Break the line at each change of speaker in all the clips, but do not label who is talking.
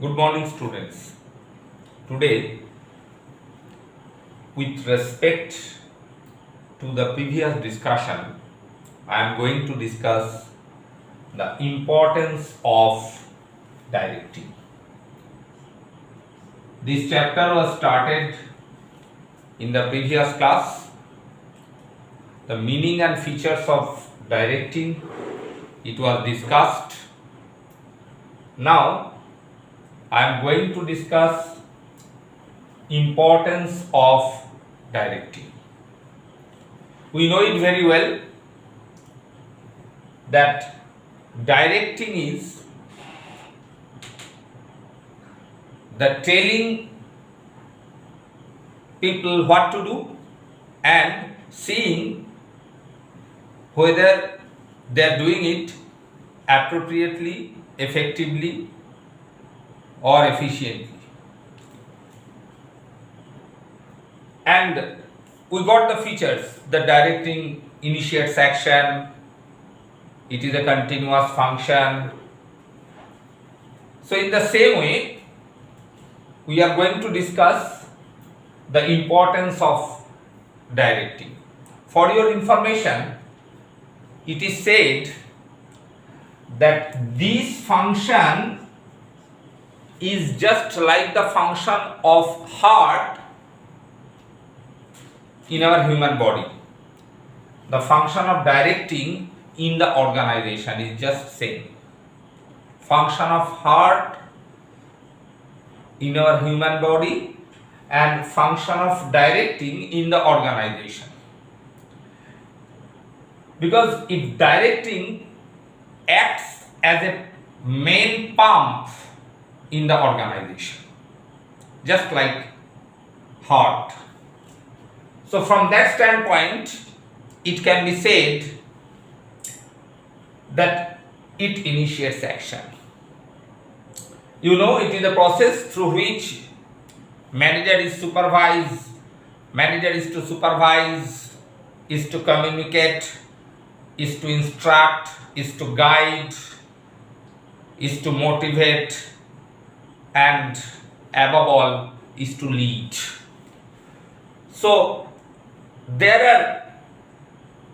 Good morning, students. Today, with respect to the previous discussion, I am going to discuss the importance of directing. This chapter was started in the previous class. The meaning and features of directing, it was discussed. Now, I am going to discuss importance of directing. We know it very well that directing is the telling people what to do and seeing whether they are doing it appropriately, effectively, or efficiently. And we got the features. The directing initiates action, it is a continuous function. So in the same way, we are going to discuss the importance of directing. For your information, it is said that this function is just like the function of heart in our human body. The function of directing in the organization is just same. Function of heart in our human body and function of directing in the organization. Because if directing acts as a main pump in the organization, just like heart. So from that standpoint, it can be said that it initiates action. You know, it is a process through which manager is to supervise, is to communicate, is to instruct, is to guide, is to motivate, and above all is to lead. So there are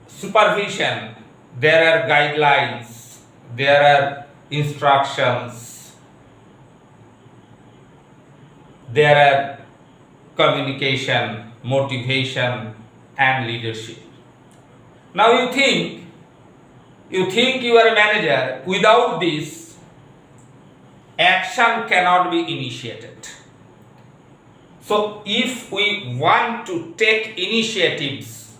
supervision, there are guidelines, there are instructions, there are communication, motivation, and leadership. Now you think you are a manager. Without this, action cannot be initiated. So if we want to take initiatives,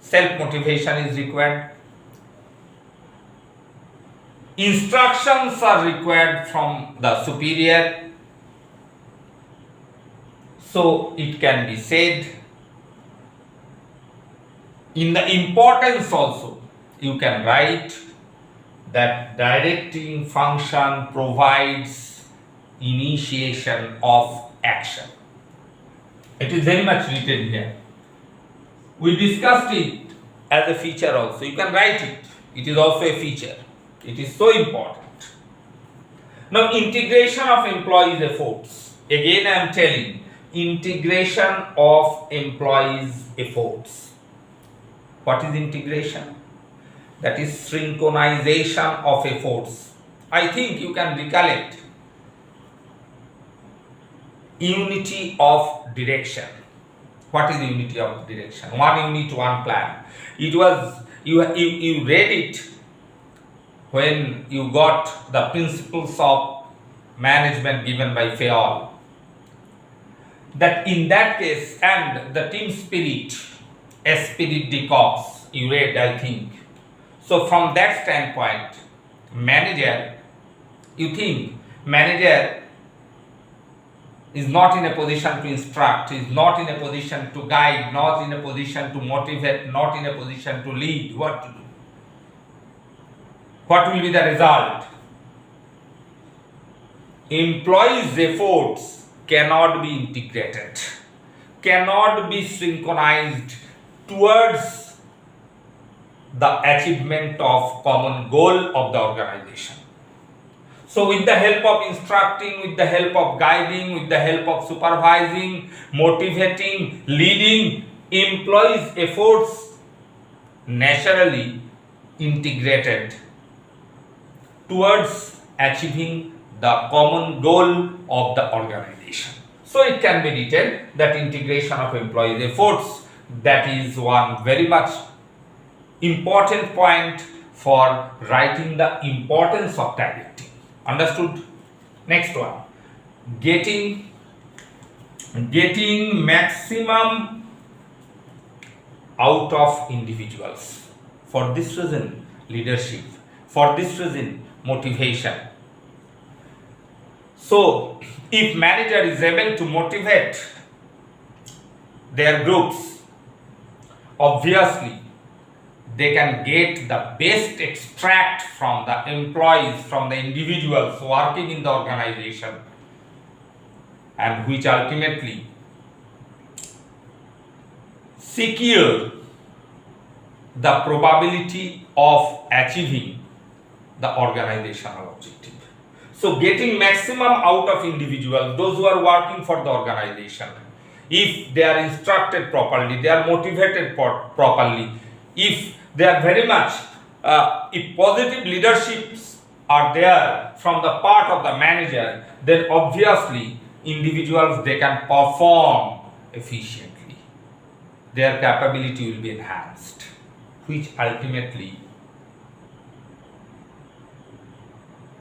self-motivation is required. Instructions are required from the superior. So it can be said, in the importance also, you can write that directing function provides initiation of action. It is very much written here. We discussed it as a feature also. You can write it. It is also a feature. It is so important. Now, integration of employees' efforts. Again, I am telling, integration of employees' efforts. What is integration? That is synchronization of efforts. I think you can recollect unity of direction. What is unity of direction? One unit, one plan. It was, you read it when you got the principles of management given by Fayol. That in that case, and the team spirit, esprit de corps, you read, I think. So from that standpoint, manager, you think manager is not in a position to instruct, is not in a position to guide, not in a position to motivate, not in a position to lead. What to do? What will be the result? Employees' efforts cannot be integrated, cannot be synchronized towards the achievement of common goal of the organization. So So with the help of instructing, with the help of guiding, with the help of supervising, motivating, leading, employees' efforts naturally integrated towards achieving the common goal of the organization. So it can be written that integration of employees' efforts, that is one very much important point for writing the importance of directing. Understood? Next one, getting maximum out of individuals. For this reason, leadership. For this reason, motivation. So, if manager is able to motivate their groups, obviously they can get the best extract from the employees, from the individuals working in the organization, and which ultimately secure the probability of achieving the organizational objective. So getting maximum out of individuals, those who are working for the organization, if they are instructed properly, they are motivated properly, if they are very much, if positive leaderships are there from the part of the manager, then obviously individuals, they can perform efficiently. Their capability will be enhanced, which ultimately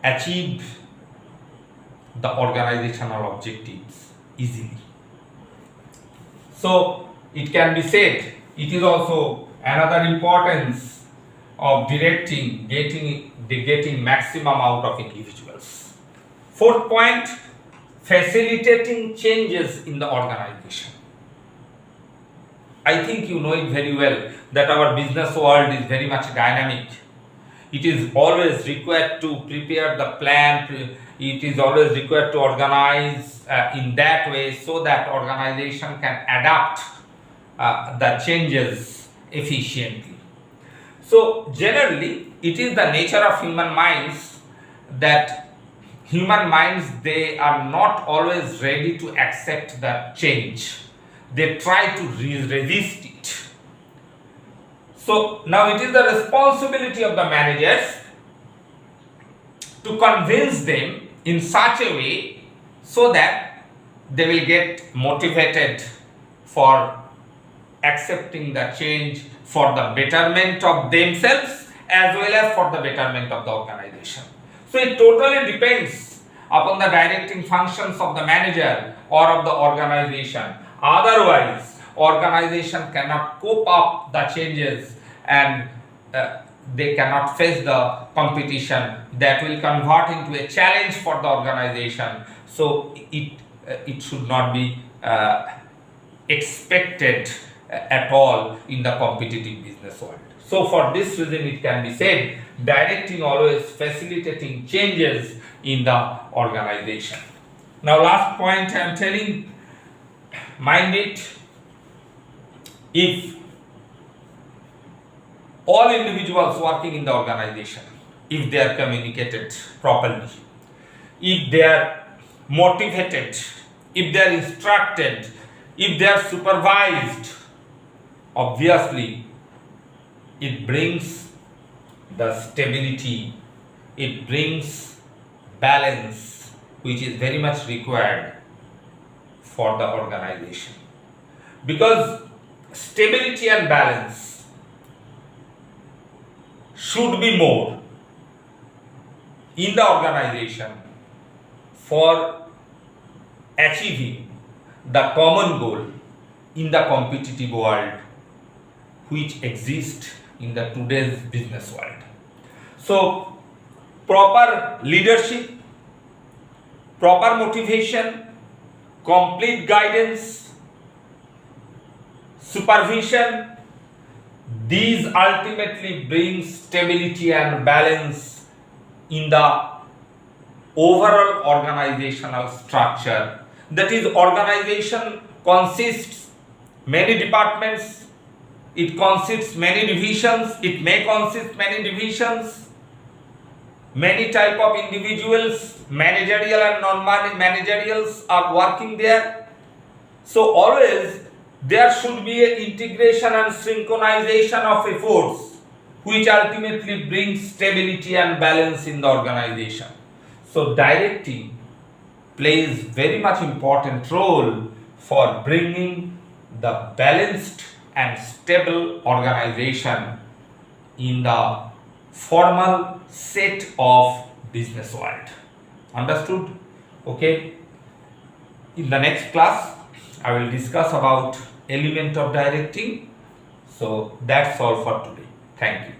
achieve the organizational objectives easily. So it can be said, it is also another importance of directing, getting maximum out of individuals. Fourth point, facilitating changes in the organization. I think you know it very well that our business world is very much dynamic. It is always required to prepare the plan, it is always required to organize in that way so that organization can adapt the changes efficiently. So generally, it is the nature of human minds that human minds, they are not always ready to accept the change. They try to resist it. So now it is the responsibility of the managers to convince them in such a way so that they will get motivated for accepting the change for the betterment of themselves as well as for the betterment of the organization. So it totally depends upon the directing functions of the manager or of the organization. Otherwise, organization cannot cope up the changes and they cannot face the competition that will convert into a challenge for the organization. So it should not be expected at all in the competitive business world. So for this reason, it can be said, directing always facilitating changes in the organization. Now last point I am telling, mind it, if all individuals working in the organization, if they are communicated properly, if they are motivated, if they are instructed, if they are supervised, obviously it brings the stability, it brings balance, which is very much required for the organization. Because stability and balance should be more in the organization for achieving the common goal in the competitive world which exists in the today's business world. So proper leadership, proper motivation, complete guidance, supervision, these ultimately bring stability and balance in the overall organizational structure. That is, organization consists many departments, it consists many divisions, it may consist many divisions, Many type of individuals, managerial and non-managerials are working there. So always there should be an integration and synchronization of efforts which ultimately brings stability and balance in the organization. So directing plays very much important role for bringing the balanced and stable organization in the formal set of business world. Understood? Okay. In the next class, I will discuss about element of directing. So that's all for today. Thank you.